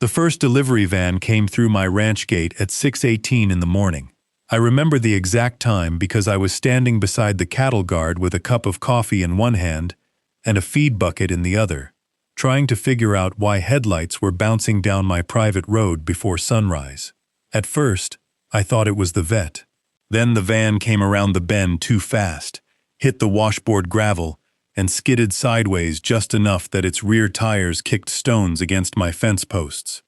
The first delivery van came through my ranch gate at 6:18 in the morning. I remember the exact time because I was standing beside the cattle guard with a cup of coffee in one hand and a feed bucket in the other, trying to figure out why headlights were bouncing down my private road before sunrise. At first, I thought it was the vet. Then the van came around the bend too fast, hit the washboard gravel, and skidded sideways just enough that its rear tires kicked stones against my fence posts.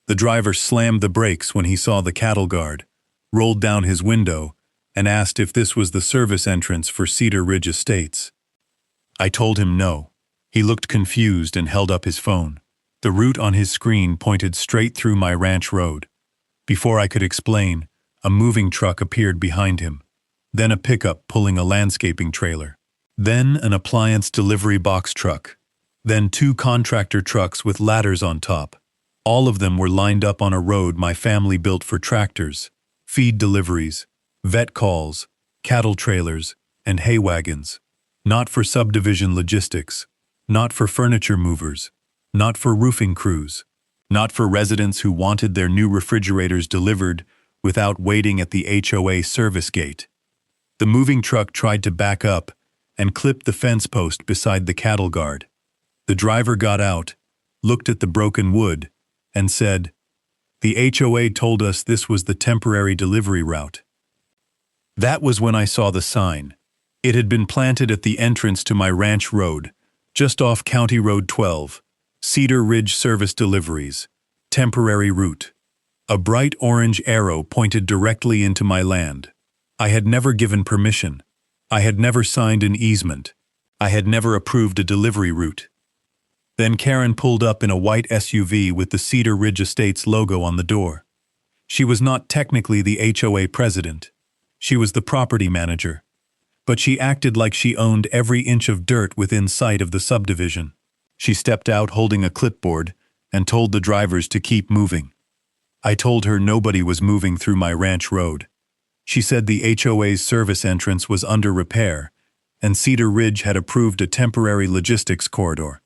The driver slammed the brakes when he saw the cattle guard, rolled down his window, and asked if this was the service entrance for Cedar Ridge Estates. I told him no. He looked confused and held up his phone. The route on his screen pointed straight through my ranch road. Before I could explain, a moving truck appeared behind him, then a pickup pulling a landscaping trailer, then an appliance delivery box truck, then 2 contractor trucks with ladders on top. All of them were lined up on a road my family built for tractors, feed deliveries, vet calls, cattle trailers, and hay wagons. Not for subdivision logistics, not for furniture movers, not for roofing crews, not for residents who wanted their new refrigerators delivered without waiting at the HOA service gate. The moving truck tried to back up and clipped the fence post beside the cattle guard. The driver got out, looked at the broken wood, and said, "The HOA told us this was the temporary delivery route." That was when I saw the sign. It had been planted at the entrance to my ranch road, just off County Road 12, Cedar Ridge Service Deliveries, temporary route. A bright orange arrow pointed directly into my land. I had never given permission. I had never signed an easement. I had never approved a delivery route. Then Karen pulled up in a white SUV with the Cedar Ridge Estates logo on the door. She was not technically the HOA president. She was the property manager. But she acted like she owned every inch of dirt within sight of the subdivision. She stepped out holding a clipboard and told the drivers to keep moving. I told her nobody was moving through my ranch road. She said the HOA's service entrance was under repair, and Cedar Ridge had approved a temporary logistics corridor.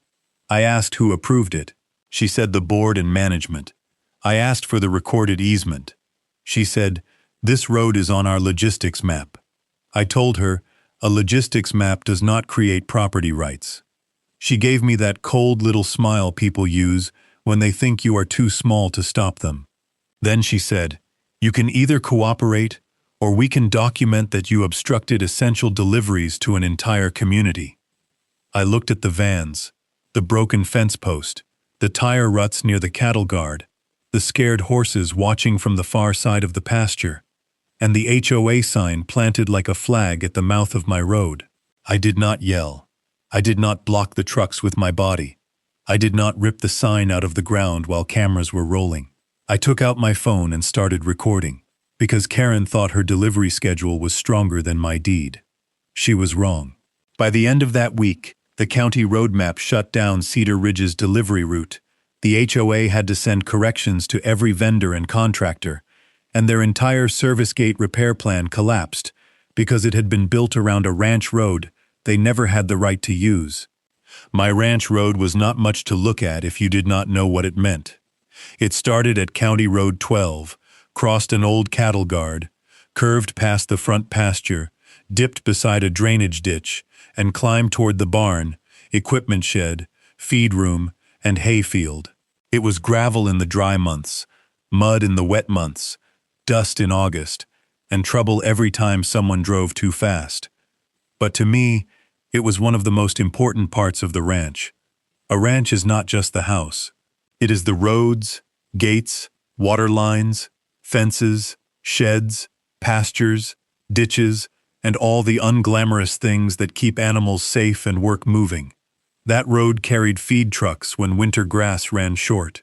I asked who approved it. She said the board and management. I asked for the recorded easement. She said, "This road is on our logistics map." I told her, a logistics map does not create property rights. She gave me that cold little smile people use when they think you are too small to stop them. Then she said, "You can either cooperate, or we can document that you obstructed essential deliveries to an entire community." I looked at the vans, the broken fence post, the tire ruts near the cattle guard, the scared horses watching from the far side of the pasture, and the HOA sign planted like a flag at the mouth of my road. I did not yell. I did not block the trucks with my body. I did not rip the sign out of the ground while cameras were rolling. I took out my phone and started recording, because Karen thought her delivery schedule was stronger than my deed. She was wrong. By the end of that week, the county road map shut down Cedar Ridge's delivery route. The HOA had to send corrections to every vendor and contractor, and their entire service gate repair plan collapsed because it had been built around a ranch road they never had the right to use. My ranch road was not much to look at if you did not know what it meant. It started at County Road 12, crossed an old cattle guard, curved past the front pasture, dipped beside a drainage ditch, and climbed toward the barn, equipment shed, feed room, and hay field. It was gravel in the dry months, mud in the wet months, dust in August, and trouble every time someone drove too fast. But to me, it was one of the most important parts of the ranch. A ranch is not just the house. It is the roads, gates, water lines, fences, sheds, pastures, ditches, and all the unglamorous things that keep animals safe and work moving. That road carried feed trucks when winter grass ran short.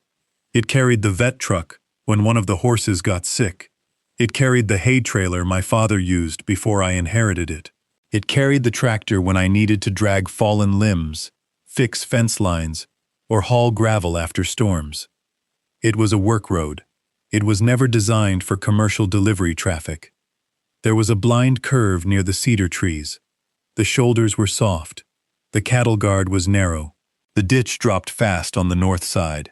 It carried the vet truck when one of the horses got sick. It carried the hay trailer my father used before I inherited it. It carried the tractor when I needed to drag fallen limbs, fix fence lines, or haul gravel after storms. It was a work road. It was never designed for commercial delivery traffic. There was a blind curve near the cedar trees. The shoulders were soft. The cattle guard was narrow. The ditch dropped fast on the north side.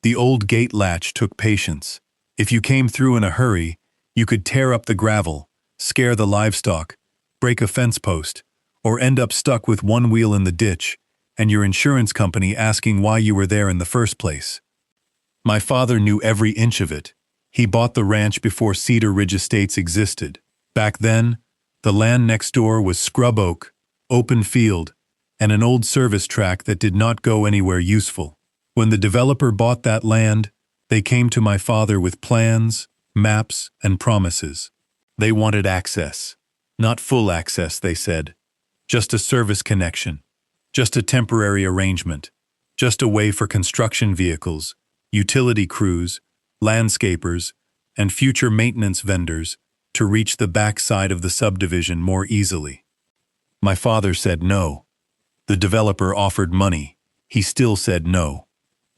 The old gate latch took patience. If you came through in a hurry, you could tear up the gravel, scare the livestock, break a fence post, or end up stuck with one wheel in the ditch, and your insurance company asking why you were there in the first place. My father knew every inch of it. He bought the ranch before Cedar Ridge Estates existed. Back then, the land next door was scrub oak, open field, and an old service track that did not go anywhere useful. When the developer bought that land, they came to my father with plans, maps, and promises. They wanted access. Not full access, they said. Just a service connection. Just a temporary arrangement. Just a way for construction vehicles, utility crews, landscapers, and future maintenance vendors to reach the back side of the subdivision more easily. My father said no. The developer offered money. He still said no.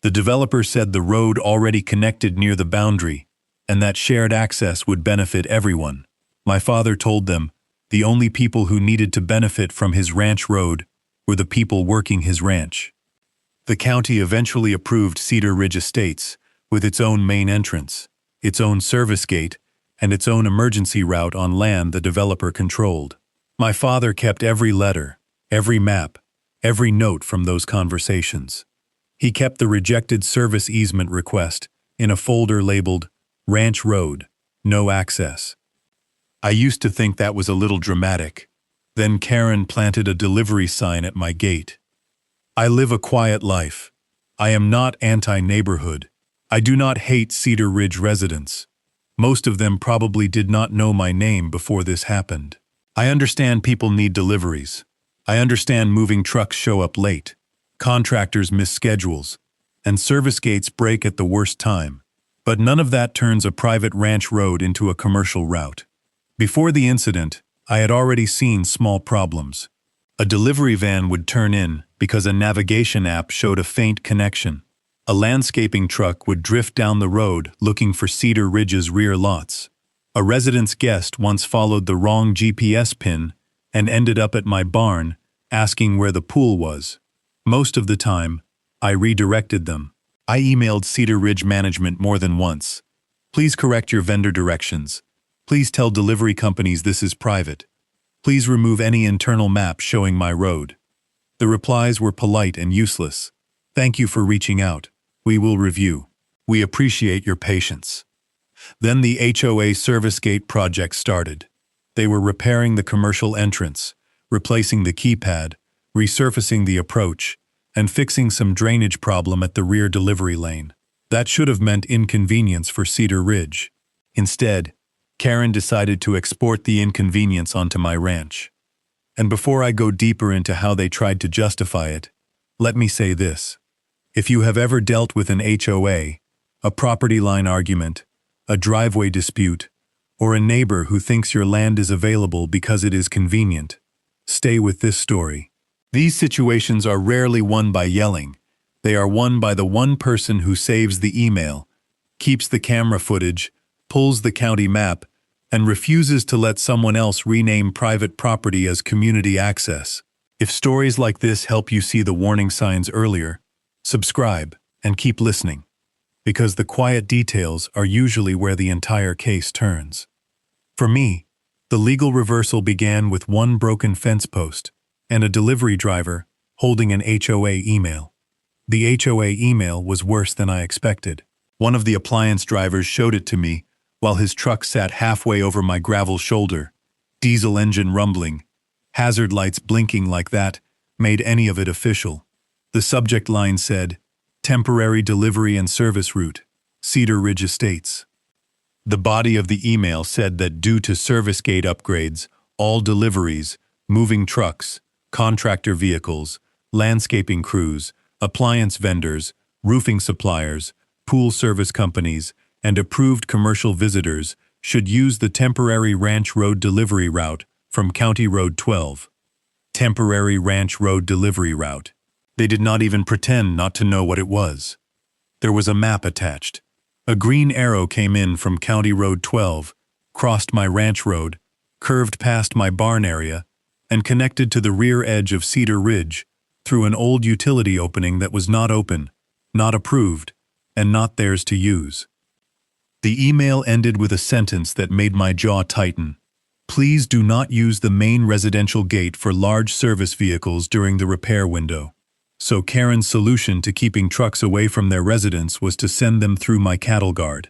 The developer said the road already connected near the boundary, and that shared access would benefit everyone. My father told them the only people who needed to benefit from his ranch road were the people working his ranch. The county eventually approved Cedar Ridge Estates with its own main entrance, its own service gate, and its own emergency route on land the developer controlled. My father kept every letter, every map, every note from those conversations. He kept the rejected service easement request in a folder labeled Ranch Road, No Access. I used to think that was a little dramatic. Then Karen planted a delivery sign at my gate. I live a quiet life. I am not anti-neighborhood. I do not hate Cedar Ridge residents. Most of them probably did not know my name before this happened. I understand people need deliveries. I understand moving trucks show up late, contractors miss schedules, and service gates break at the worst time. But none of that turns a private ranch road into a commercial route. Before the incident, I had already seen small problems. A delivery van would turn in because a navigation app showed a faint connection. A landscaping truck would drift down the road looking for Cedar Ridge's rear lots. A residence guest once followed the wrong GPS pin and ended up at my barn asking where the pool was. Most of the time, I redirected them. I emailed Cedar Ridge management more than once. Please correct your vendor directions. Please tell delivery companies this is private. Please remove any internal map showing my road. The replies were polite and useless. Thank you for reaching out. We will review. We appreciate your patience. Then the HOA service gate project started. They were repairing the commercial entrance, replacing the keypad, resurfacing the approach, and fixing some drainage problem at the rear delivery lane. That should have meant inconvenience for Cedar Ridge. Instead, Karen decided to export the inconvenience onto my ranch. And before I go deeper into how they tried to justify it, let me say this. If you have ever dealt with an HOA, a property line argument, a driveway dispute, or a neighbor who thinks your land is available because it is convenient, stay with this story. These situations are rarely won by yelling. They are won by the one person who saves the email, keeps the camera footage, pulls the county map, and refuses to let someone else rename private property as community access. If stories like this help you see the warning signs earlier, subscribe and keep listening, because the quiet details are usually where the entire case turns. For me, the legal reversal began with one broken fence post and a delivery driver holding an HOA email. The HOA email was worse than I expected. One of the appliance drivers showed it to me while his truck sat halfway over my gravel shoulder. Diesel engine rumbling, hazard lights blinking like that made any of it official. The subject line said, "Temporary delivery and service route, Cedar Ridge Estates." The body of the email said that due to service gate upgrades, all deliveries, moving trucks, contractor vehicles, landscaping crews, appliance vendors, roofing suppliers, pool service companies, and approved commercial visitors should use the temporary ranch road delivery route from County Road 12. Temporary ranch road delivery route. They did not even pretend not to know what it was. There was a map attached. A green arrow came in from County Road 12, crossed my ranch road, curved past my barn area, and connected to the rear edge of Cedar Ridge through an old utility opening that was not open, not approved, and not theirs to use. The email ended with a sentence that made my jaw tighten. Please do not use the main residential gate for large service vehicles during the repair window. So Karen's solution to keeping trucks away from their residence was to send them through my cattle guard.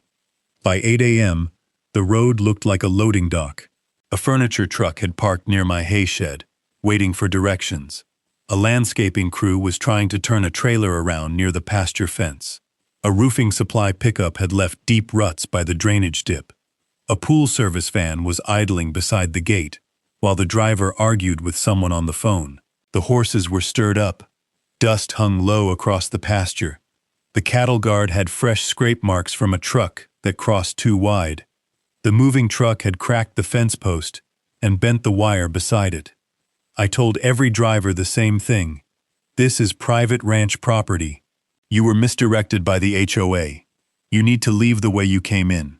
By 8 a.m., the road looked like a loading dock. A furniture truck had parked near my hay shed, waiting for directions. A landscaping crew was trying to turn a trailer around near the pasture fence. A roofing supply pickup had left deep ruts by the drainage dip. A pool service van was idling beside the gate, while the driver argued with someone on the phone. The horses were stirred up. Dust hung low across the pasture. The cattle guard had fresh scrape marks from a truck that crossed too wide. The moving truck had cracked the fence post and bent the wire beside it. I told every driver the same thing. This is private ranch property. You were misdirected by the HOA. You need to leave the way you came in.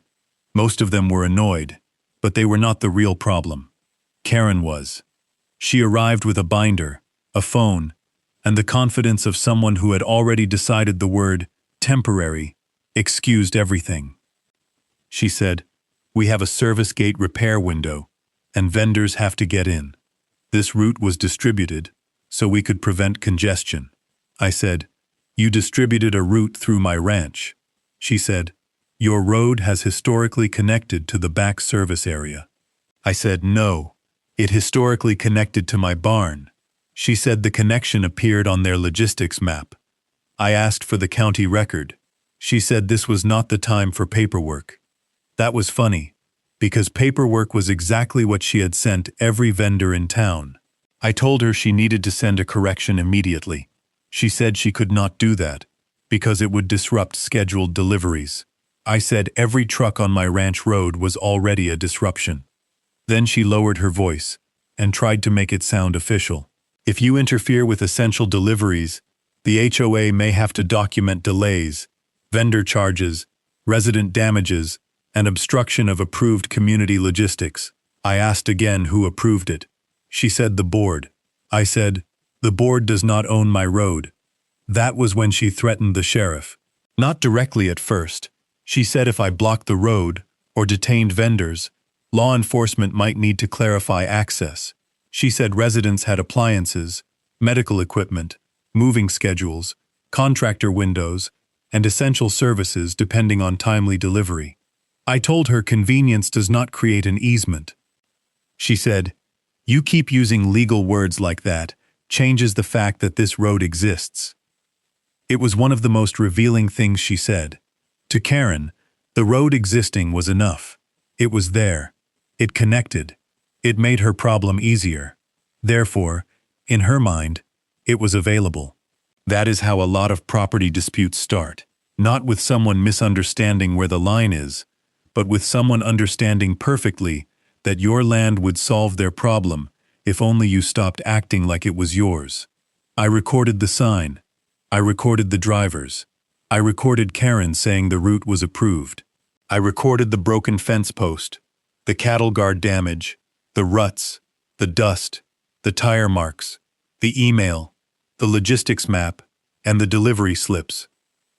Most of them were annoyed, but they were not the real problem. Karen was. She arrived with a binder, a phone, and the confidence of someone who had already decided the word temporary excused everything. She said, "We have a service gate repair window, and vendors have to get in. This route was distributed, so we could prevent congestion." I said, "You distributed a route through my ranch." She said, "Your road has historically connected to the back service area." I said, "No, it historically connected to my barn." She said the connection appeared on their logistics map. I asked for the county record. She said this was not the time for paperwork. That was funny, because paperwork was exactly what she had sent every vendor in town. I told her she needed to send a correction immediately. She said she could not do that, because it would disrupt scheduled deliveries. I said every truck on my ranch road was already a disruption. Then she lowered her voice and tried to make it sound official. "If you interfere with essential deliveries, the HOA may have to document delays, vendor charges, resident damages, and obstruction of approved community logistics." I asked again who approved it. She said the board. I said, "The board does not own my road." That was when she threatened the sheriff. Not directly at first. She said if I blocked the road or detained vendors, law enforcement might need to clarify access. She said residents had appliances, medical equipment, moving schedules, contractor windows, and essential services depending on timely delivery. I told her convenience does not create an easement. She said, "You keep using legal words like that, changes the fact that this road exists." It was one of the most revealing things she said. To Karen, the road existing was enough. It was there. It connected. It made her problem easier. Therefore, in her mind, it was available. That is how a lot of property disputes start. Not with someone misunderstanding where the line is, but with someone understanding perfectly that your land would solve their problem if only you stopped acting like it was yours. I recorded the sign. I recorded the drivers. I recorded Karen saying the route was approved. I recorded the broken fence post, the cattle guard damage, the ruts, the dust, the tire marks, the email, the logistics map, and the delivery slips.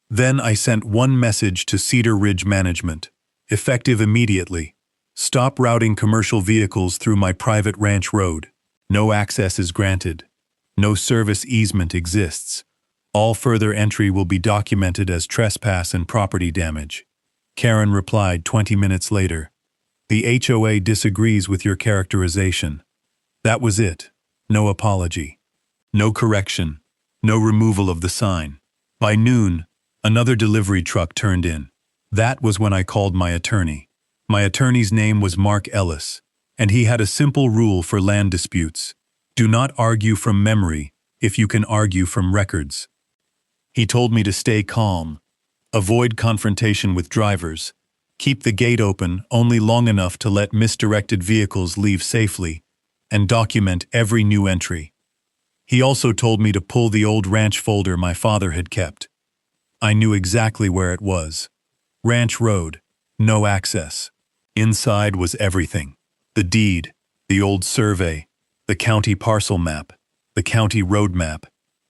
Then I sent one message to Cedar Ridge Management, effective immediately. Stop routing commercial vehicles through my private ranch road. No access is granted. No service easement exists. All further entry will be documented as trespass and property damage. Karen replied 20 minutes later, "The HOA disagrees with your characterization." That was it. No apology. No correction. No removal of the sign. By noon, another delivery truck turned in. That was when I called my attorney. My attorney's name was Mark Ellis, and he had a simple rule for land disputes. Do not argue from memory if you can argue from records. He told me to stay calm, avoid confrontation with drivers, keep the gate open only long enough to let misdirected vehicles leave safely, and document every new entry. He also told me to pull the old ranch folder my father had kept. I knew exactly where it was. Ranch Road, no access. Inside was everything. The deed, the old survey, the county parcel map, the county road map,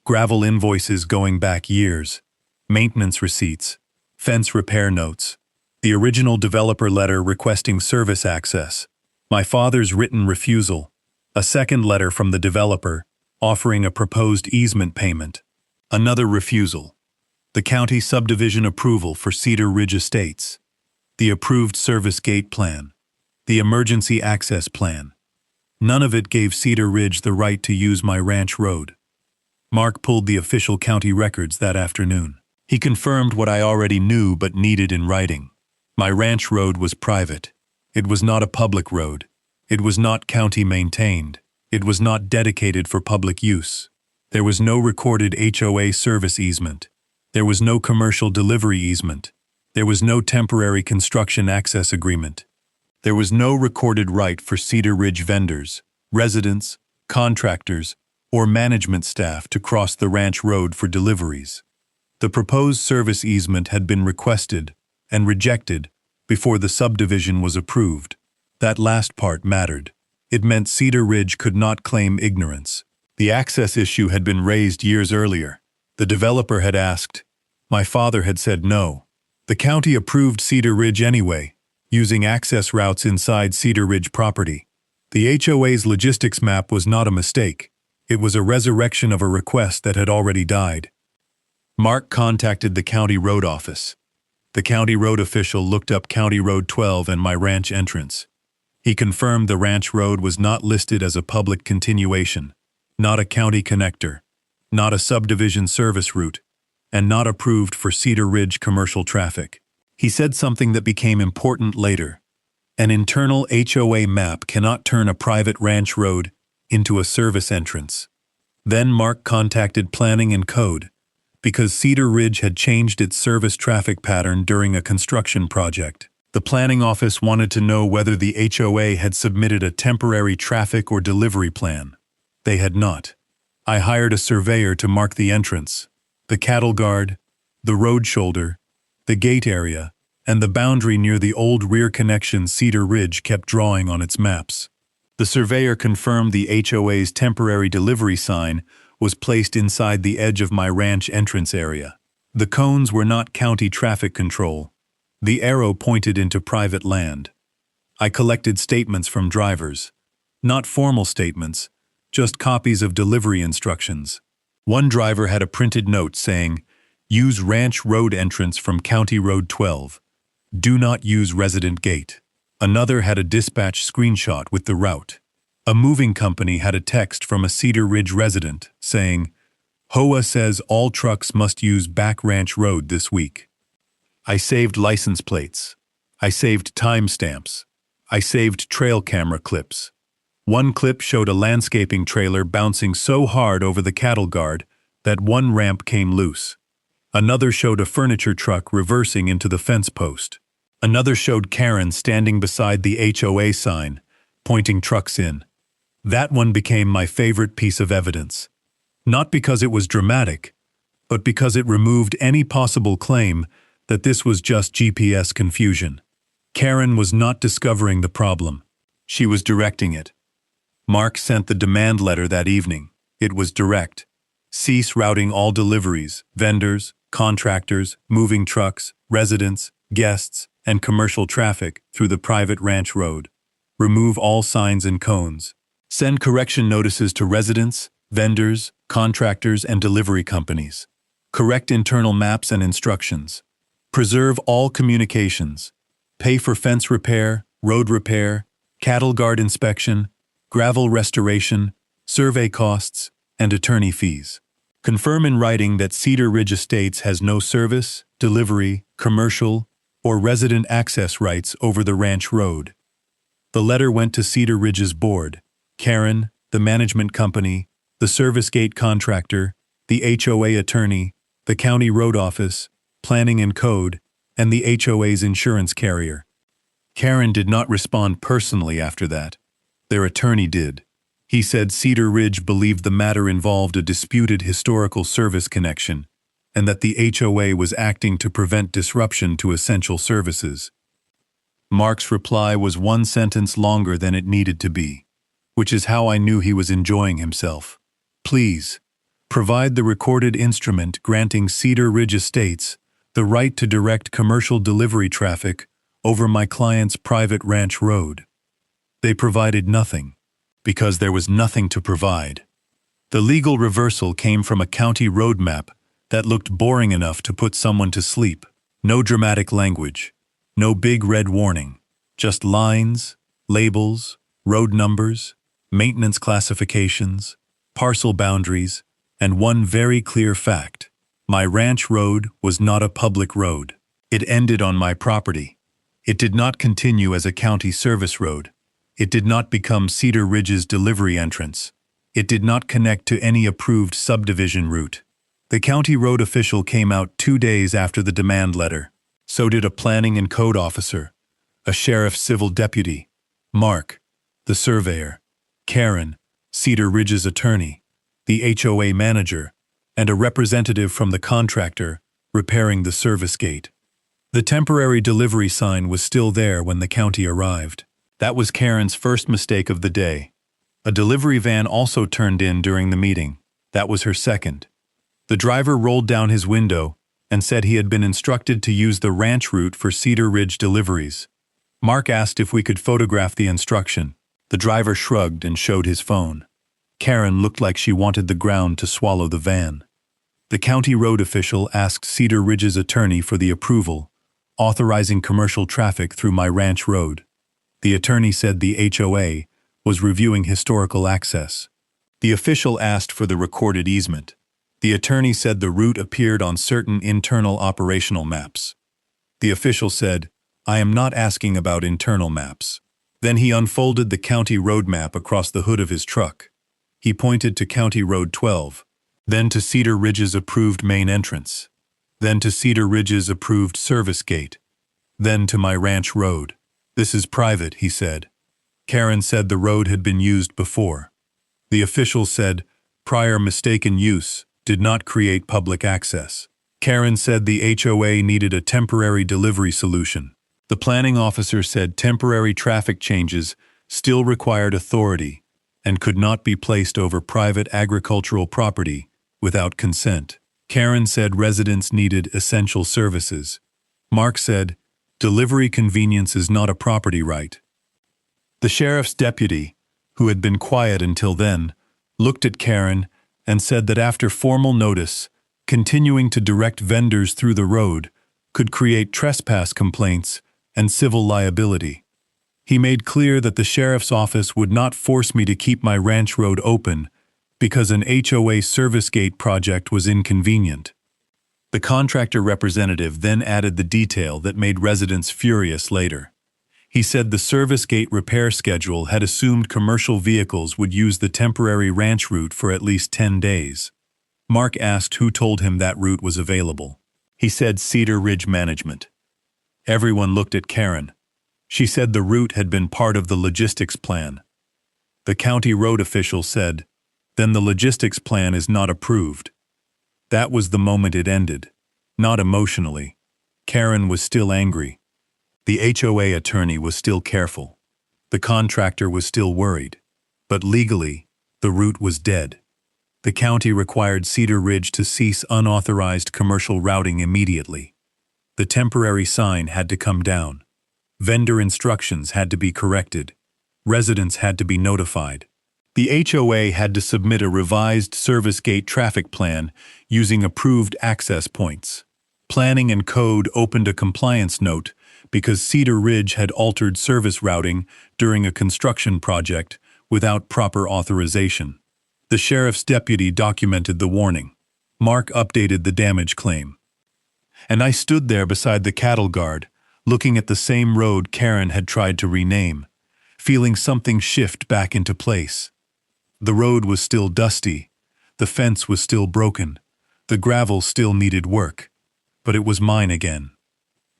gravel invoices going back years, maintenance receipts, Fence repair notes. The original developer letter requesting service access. My father's written refusal. A second letter from the developer, offering a proposed easement payment. Another refusal. The county subdivision approval for Cedar Ridge Estates. The approved service gate plan. The emergency access plan. None of it gave Cedar Ridge the right to use my ranch road. Mark pulled the official county records that afternoon. He confirmed what I already knew but needed in writing. My ranch road was private. It was not a public road. It was not county maintained. It was not dedicated for public use. There was no recorded HOA service easement. There was no commercial delivery easement. There was no temporary construction access agreement. There was no recorded right for Cedar Ridge vendors, residents, contractors, or management staff to cross the ranch road for deliveries. The proposed service easement had been requested and rejected before the subdivision was approved. That last part mattered. It meant Cedar Ridge could not claim ignorance. The access issue had been raised years earlier. The developer had asked. My father had said no. The county approved Cedar Ridge anyway, using access routes inside Cedar Ridge property. The HOA's logistics map was not a mistake. It was a resurrection of a request that had already died. Mark contacted the county road office. The county road official looked up County Road 12 and my ranch entrance. He confirmed the ranch road was not listed as a public continuation, not a county connector, not a subdivision service route, and not approved for Cedar Ridge commercial traffic. He said something that became important later. An internal HOA map cannot turn a private ranch road into a service entrance. Then Mark contacted Planning and Code, because Cedar Ridge had changed its service traffic pattern during a construction project. The planning office wanted to know whether the HOA had submitted a temporary traffic or delivery plan. They had not. I hired a surveyor to mark the entrance, the cattle guard, the road shoulder, the gate area, and the boundary near the old rear connection Cedar Ridge kept drawing on its maps. The surveyor confirmed the HOA's temporary delivery sign was placed inside the edge of my ranch entrance area. The cones were not county traffic control. The arrow pointed into private land. I collected statements from drivers. Not formal statements, just copies of delivery instructions. One driver had a printed note saying, "Use ranch road entrance from County Road 12. Do not use resident gate." Another had a dispatch screenshot with the route. A moving company had a text from a Cedar Ridge resident saying, "HOA says all trucks must use back ranch road this week." I saved license plates. I saved timestamps. I saved trail camera clips. One clip showed a landscaping trailer bouncing so hard over the cattle guard that one ramp came loose. Another showed a furniture truck reversing into the fence post. Another showed Karen standing beside the HOA sign, pointing trucks in. That one became my favorite piece of evidence. Not because it was dramatic, but because it removed any possible claim that this was just GPS confusion. Karen was not discovering the problem. She was directing it. Mark sent the demand letter that evening. It was direct. Cease routing all deliveries, vendors, contractors, moving trucks, residents, guests, and commercial traffic through the private ranch road. Remove all signs and cones. Send correction notices to residents, vendors, contractors, and delivery companies. Correct internal maps and instructions. Preserve all communications. Pay for fence repair, road repair, cattle guard inspection, gravel restoration, survey costs, and attorney fees. Confirm in writing that Cedar Ridge Estates has no service, delivery, commercial, or resident access rights over the ranch road. The letter went to Cedar Ridge's board, Karen, the management company, the service gate contractor, the HOA attorney, the county road office, Planning and Code, and the HOA's insurance carrier. Karen did not respond personally after that. Their attorney did. He said Cedar Ridge believed the matter involved a disputed historical service connection, and that the HOA was acting to prevent disruption to essential services. Mark's reply was one sentence longer than it needed to be, which is how I knew he was enjoying himself. Please, provide the recorded instrument granting Cedar Ridge Estates the right to direct commercial delivery traffic over my client's private ranch road. They provided nothing, because there was nothing to provide. The legal reversal came from a county road map that looked boring enough to put someone to sleep. No dramatic language, no big red warning, just lines, labels, road numbers, maintenance classifications, parcel boundaries, and one very clear fact. My ranch road was not a public road. It ended on my property. It did not continue as a county service road. It did not become Cedar Ridge's delivery entrance. It did not connect to any approved subdivision route. The county road official came out 2 days after the demand letter. So did a planning and code officer, a sheriff's civil deputy, Mark, the surveyor, Karen, Cedar Ridge's attorney, the HOA manager, and a representative from the contractor repairing the service gate. The temporary delivery sign was still there when the county arrived. That was Karen's first mistake of the day. A delivery van also turned in during the meeting. That was her second. The driver rolled down his window and said he had been instructed to use the ranch route for Cedar Ridge deliveries. Mark asked if we could photograph the instruction. The driver shrugged and showed his phone. Karen looked like she wanted the ground to swallow the van. The county road official asked Cedar Ridge's attorney for the approval, authorizing commercial traffic through my ranch road. The attorney said the HOA was reviewing historical access. The official asked for the recorded easement. The attorney said the route appeared on certain internal operational maps. The official said, "I am not asking about internal maps." Then he unfolded the county road map across the hood of his truck. He pointed to County Road 12, then to Cedar Ridge's approved main entrance, then to Cedar Ridge's approved service gate, then to my ranch road. "This is private," he said. Karen said the road had been used before. The official said prior mistaken use did not create public access. Karen said the HOA needed a temporary delivery solution. The planning officer said temporary traffic changes still required authority and could not be placed over private agricultural property without consent. Karen said residents needed essential services. Mark said, delivery convenience is not a property right. The sheriff's deputy, who had been quiet until then, looked at Karen and said that after formal notice, continuing to direct vendors through the road could create trespass complaints and civil liability. He made clear that the sheriff's office would not force me to keep my ranch road open because an HOA service gate project was inconvenient. The contractor representative then added the detail that made residents furious later. He said the service gate repair schedule had assumed commercial vehicles would use the temporary ranch route for at least 10 days. Mark asked who told him that route was available. He said Cedar Ridge Management. Everyone looked at Karen. She said the route had been part of the logistics plan. The county road official said, "Then the logistics plan is not approved." That was the moment it ended. Not emotionally. Karen was still angry. The HOA attorney was still careful. The contractor was still worried. But legally, the route was dead. The county required Cedar Ridge to cease unauthorized commercial routing immediately. The temporary sign had to come down. Vendor instructions had to be corrected. Residents had to be notified. The HOA had to submit a revised service gate traffic plan using approved access points. Planning and Code opened a compliance note because Cedar Ridge had altered service routing during a construction project without proper authorization. The sheriff's deputy documented the warning. Mark updated the damage claim. And I stood there beside the cattle guard, looking at the same road Karen had tried to rename, feeling something shift back into place. The road was still dusty, the fence was still broken, the gravel still needed work, but it was mine again.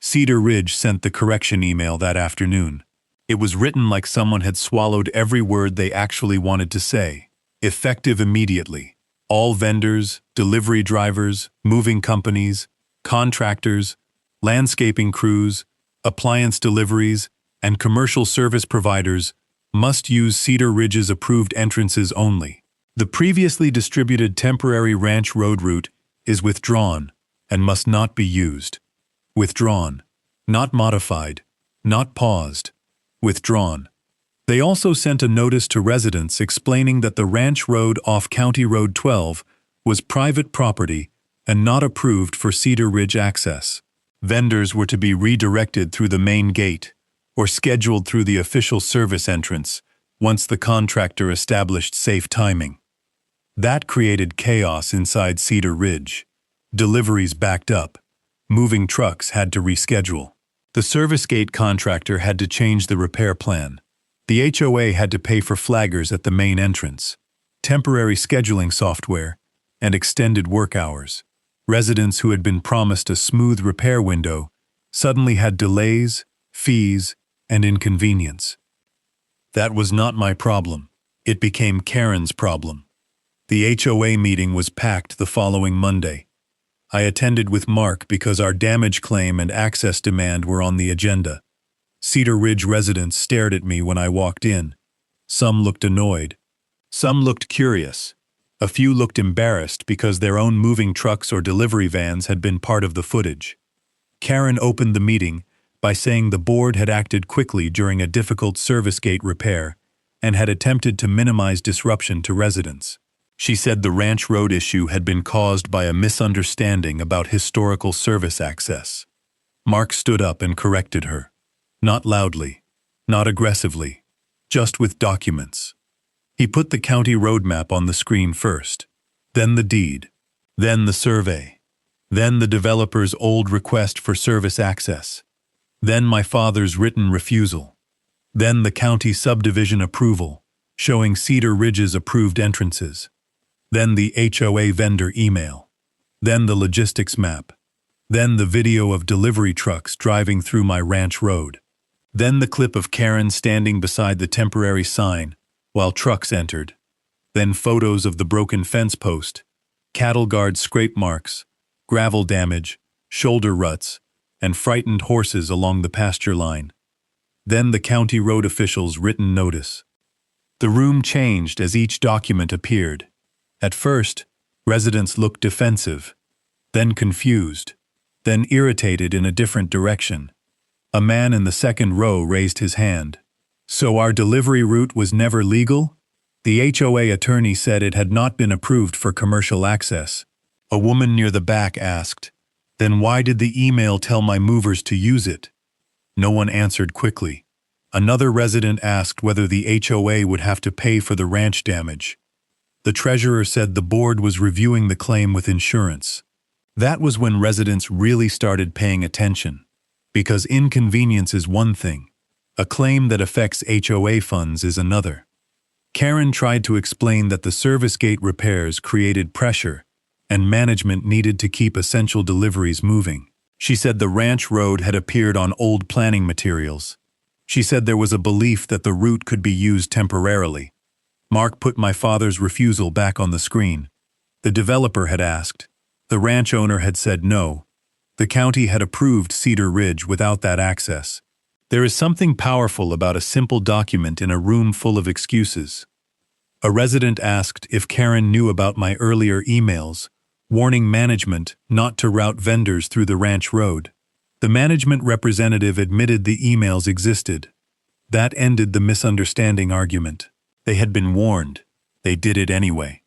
Cedar Ridge sent the correction email that afternoon. It was written like someone had swallowed every word they actually wanted to say. Effective immediately. All vendors, delivery drivers, moving companies, contractors, landscaping crews, appliance deliveries, and commercial service providers must use Cedar Ridge's approved entrances only. The previously distributed temporary ranch road route is withdrawn and must not be used. Withdrawn. Not modified. Not paused. Withdrawn. They also sent a notice to residents explaining that the ranch road off County Road 12 was private property and not approved for Cedar Ridge access. Vendors were to be redirected through the main gate or scheduled through the official service entrance once the contractor established safe timing. That created chaos inside Cedar Ridge. Deliveries backed up. Moving trucks had to reschedule. The service gate contractor had to change the repair plan. The HOA had to pay for flaggers at the main entrance, temporary scheduling software, and extended work hours. Residents who had been promised a smooth repair window suddenly had delays, fees, and inconvenience. That was not my problem. It became Karen's problem. The HOA meeting was packed the following Monday. I attended with Mark because our damage claim and access demand were on the agenda. Cedar Ridge residents stared at me when I walked in. Some looked annoyed. Some looked curious. A few looked embarrassed because their own moving trucks or delivery vans had been part of the footage. Karen opened the meeting by saying the board had acted quickly during a difficult service gate repair and had attempted to minimize disruption to residents. She said the ranch road issue had been caused by a misunderstanding about historical service access. Mark stood up and corrected her. Not loudly, not aggressively, just with documents. He put the county road map on the screen first, then the deed, then the survey, then the developer's old request for service access, then my father's written refusal, then the county subdivision approval, showing Cedar Ridge's approved entrances, then the HOA vendor email, then the logistics map, then the video of delivery trucks driving through my ranch road, then the clip of Karen standing beside the temporary sign while trucks entered, then photos of the broken fence post, cattle guard scrape marks, gravel damage, shoulder ruts, and frightened horses along the pasture line. Then the county road official's written notice. The room changed as each document appeared. At first, residents looked defensive, then confused, then irritated in a different direction. A man in the second row raised his hand. So our delivery route was never legal? The HOA attorney said it had not been approved for commercial access. A woman near the back asked, "Then why did the email tell my movers to use it?" No one answered quickly. Another resident asked whether the HOA would have to pay for the ranch damage. The treasurer said the board was reviewing the claim with insurance. That was when residents really started paying attention. Because inconvenience is one thing, a claim that affects HOA funds is another. Karen tried to explain that the service gate repairs created pressure and management needed to keep essential deliveries moving. She said the ranch road had appeared on old planning materials. She said there was a belief that the route could be used temporarily. Mark put my father's refusal back on the screen. The developer had asked. The ranch owner had said no. The county had approved Cedar Ridge without that access. There is something powerful about a simple document in a room full of excuses. A resident asked if Karen knew about my earlier emails, warning management not to route vendors through the ranch road. The management representative admitted the emails existed. That ended the misunderstanding argument. They had been warned. They did it anyway.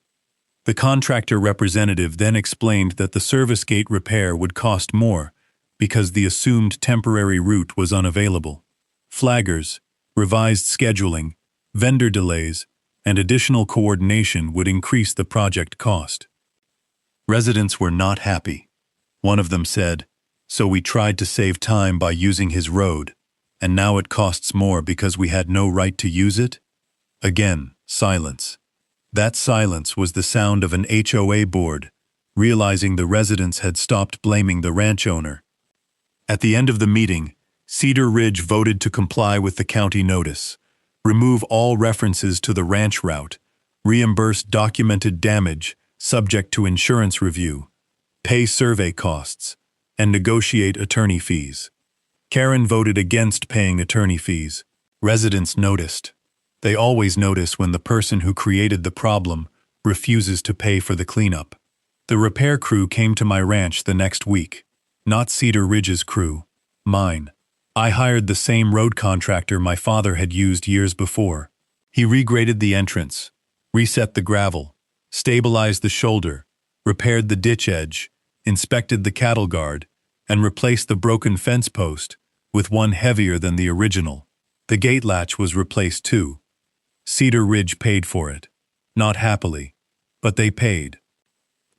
The contractor representative then explained that the service gate repair would cost more because the assumed temporary route was unavailable. Flaggers, revised scheduling, vendor delays, and additional coordination would increase the project cost. Residents were not happy. One of them said, "So we tried to save time by using his road, and now it costs more because we had no right to use it?" Again, silence. That silence was the sound of an HOA board, realizing the residents had stopped blaming the ranch owner. At the end of the meeting, Cedar Ridge voted to comply with the county notice, remove all references to the ranch route, reimburse documented damage subject to insurance review, pay survey costs, and negotiate attorney fees. Karen voted against paying attorney fees. Residents noticed. They always notice when the person who created the problem refuses to pay for the cleanup. The repair crew came to my ranch the next week. Not Cedar Ridge's crew. Mine. I hired the same road contractor my father had used years before. He regraded the entrance, reset the gravel, stabilized the shoulder, repaired the ditch edge, inspected the cattle guard, and replaced the broken fence post with one heavier than the original. The gate latch was replaced too. Cedar Ridge paid for it. Not happily, but they paid.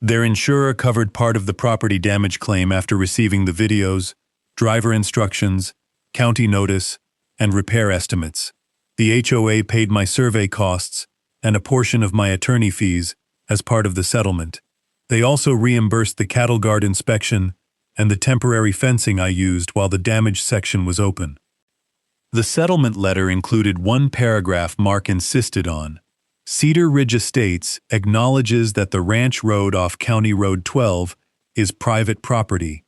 Their insurer covered part of the property damage claim after receiving the videos, driver instructions, county notice, and repair estimates. The HOA paid my survey costs and a portion of my attorney fees as part of the settlement. They also reimbursed the cattle guard inspection and the temporary fencing I used while the damaged section was open. The settlement letter included one paragraph Mark insisted on. Cedar Ridge Estates acknowledges that the ranch road off County Road 12 is private property,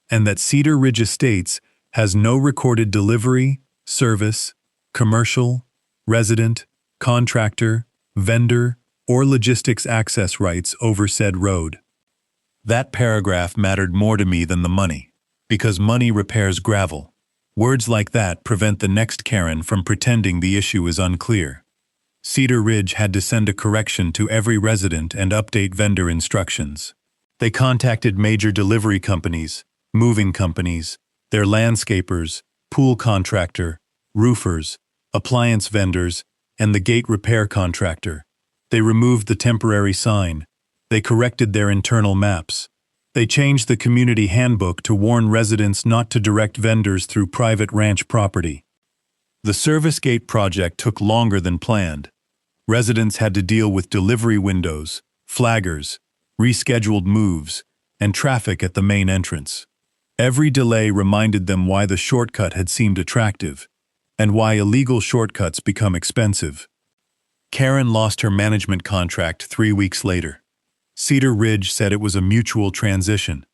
and that Cedar Ridge Estates has no recorded delivery, service, commercial, resident, contractor, vendor, or logistics access rights over said road. That paragraph mattered more to me than the money, because money repairs gravel. Words like that prevent the next Karen from pretending the issue is unclear. Cedar Ridge had to send a correction to every resident and update vendor instructions. They contacted major delivery companies, moving companies, their landscapers, pool contractor, roofers, appliance vendors, and the gate repair contractor. They removed the temporary sign. They corrected their internal maps. They changed the community handbook to warn residents not to direct vendors through private ranch property. The service gate project took longer than planned. Residents had to deal with delivery windows, flaggers, rescheduled moves, and traffic at the main entrance. Every delay reminded them why the shortcut had seemed attractive, and why illegal shortcuts become expensive. Karen lost her management contract 3 weeks later. Cedar Ridge said it was a mutual transition.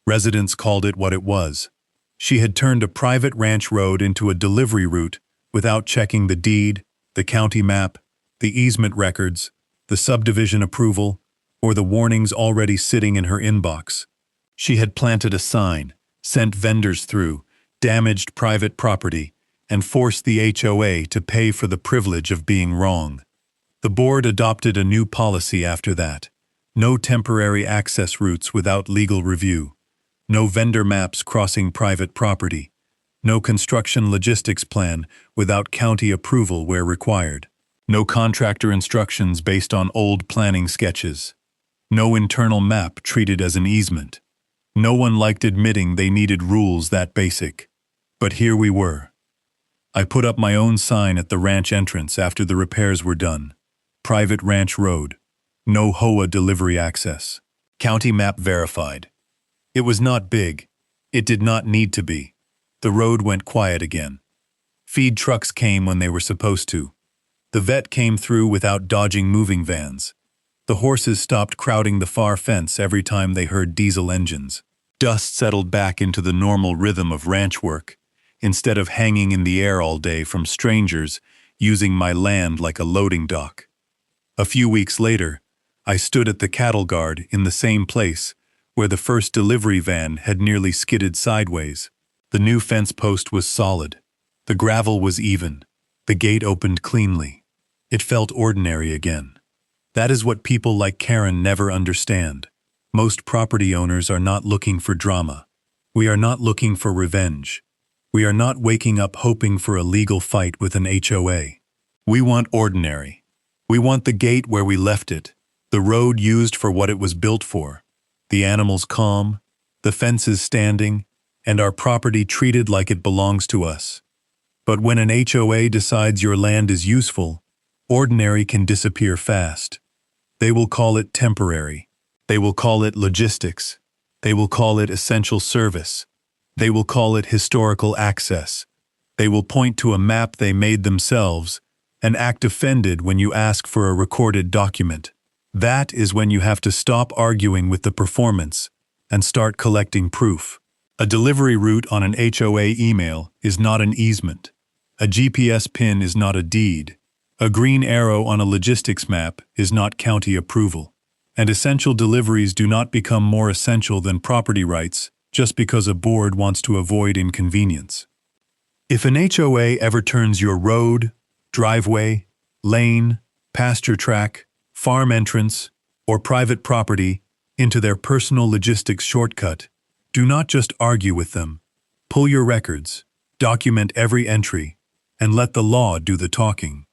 Residents called it what it was. She had turned a private ranch road into a delivery route without checking the deed, the county map, the easement records, the subdivision approval, or the warnings already sitting in her inbox. She had planted a sign, sent vendors through, damaged private property, and forced the HOA to pay for the privilege of being wrong. The board adopted a new policy after that. No temporary access routes without legal review. No vendor maps crossing private property. No construction logistics plan without county approval where required. No contractor instructions based on old planning sketches. No internal map treated as an easement. No one liked admitting they needed rules that basic. But here we were. I put up my own sign at the ranch entrance after the repairs were done. Private ranch road. No HOA delivery access. County map verified. It was not big. It did not need to be. The road went quiet again. Feed trucks came when they were supposed to. The vet came through without dodging moving vans. The horses stopped crowding the far fence every time they heard diesel engines. Dust settled back into the normal rhythm of ranch work, instead of hanging in the air all day from strangers using my land like a loading dock. A few weeks later, I stood at the cattle guard in the same place where the first delivery van had nearly skidded sideways. The new fence post was solid. The gravel was even. The gate opened cleanly. It felt ordinary again. That is what people like Karen never understand. Most property owners are not looking for drama. We are not looking for revenge. We are not waking up hoping for a legal fight with an HOA. We want ordinary. We want the gate where we left it, the road used for what it was built for, the animals calm, the fences standing, and our property treated like it belongs to us. But when an HOA decides your land is useful, ordinary can disappear fast. They will call it temporary. They will call it logistics. They will call it essential service. They will call it historical access. They will point to a map they made themselves and act offended when you ask for a recorded document. That is when you have to stop arguing with the performance and start collecting proof. A delivery route on an HOA email is not an easement. A GPS pin is not a deed. A green arrow on a logistics map is not county approval. And essential deliveries do not become more essential than property rights just because a board wants to avoid inconvenience. If an HOA ever turns your road, driveway, lane, pasture track, farm entrance, or private property into their personal logistics shortcut, do not just argue with them. Pull your records, document every entry, and let the law do the talking.